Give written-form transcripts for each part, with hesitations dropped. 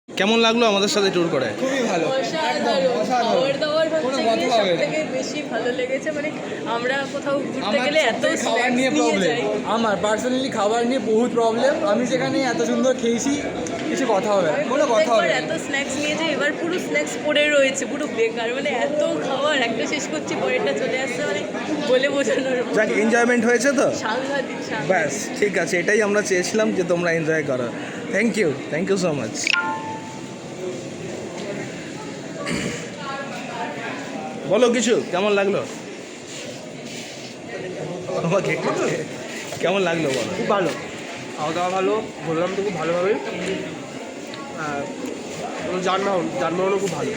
কেমন লাগলো আমাদের সাথে ট্যুর করে? খুবই ভালো, একদম খাবার দাবার কোনো হচ্ছে কথা গিয়ে হবে না। সবথেকে বেশি ভালো লেগেছে। মানে আমরা কোথাও ঘুরতে গেলে এত খাবার snacks নিয়ে প্রবলেম, যাই। আমার পার্সোনালি খাবার নিয়ে বহুত প্রবলেম। আমি যেখানে এত সুন্দর খেয়েছি, কিছু কথা হবে না, কোনো কথা হবে প্রত্যেকবার না। এত স্ন্যাক্স নিয়ে যাই, এবার পুরো স্ন্যাক্স পড়ে রয়েছে, পুরো বেকার। মানে এত খাবার, একটা শেষ করছি পরেরটা চলে আসছে, মানে বলে বোঝানোর মতো যাক, না। এনজয়মেন্ট হয়েছে তো? সাংঘাতিক সাংঘাতিক। ব্যাস, ঠিক আছে, এটাই আমরা চেয়েছিলাম যে তোমরা এনজয় করো। Thank you so much. বলো কিছু, কেমন লাগলো আমাকে? কেমন লাগলো বলো? খুব ভালো, খাওয়া দাওয়া ভালো, বললাম তো খুব ভালোভাবে। আর যানবাহনও খুব ভালো,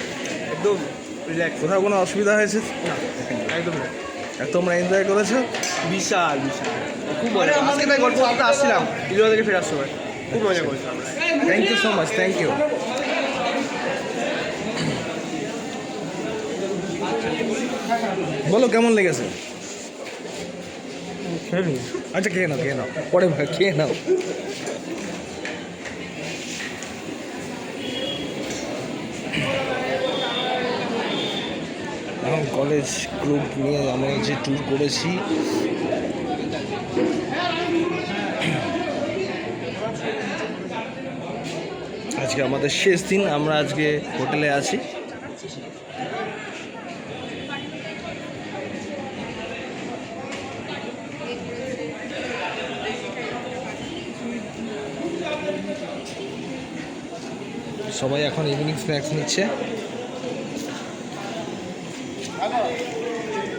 একদম রিল্যাক্স, কোথাও কোনো অসুবিধা হয়েছে? না একদম না। আর তোমরা এনজয় করেছো? বিশাল বিশাল, খুব মজা। আজকে তাই গল্প করতে আসছিলাম ইজোড়া থেকে ফেরার সময়, খুব মজা করেছিলাম। Thank you so much, thank you. বলো কেমন লেগেছে? আচ্ছা, খেয়ে নাও পরে খেয়ে নাও। এখন কলেজ গ্রুপ নিয়ে আমরা যে ট্যুর করেছি, আজকে আমাদের শেষ দিন। আমরা আজকে হোটেলে আছি। সবাই এখন ইভিনিং স্ন্যাক্স নিচ্ছে।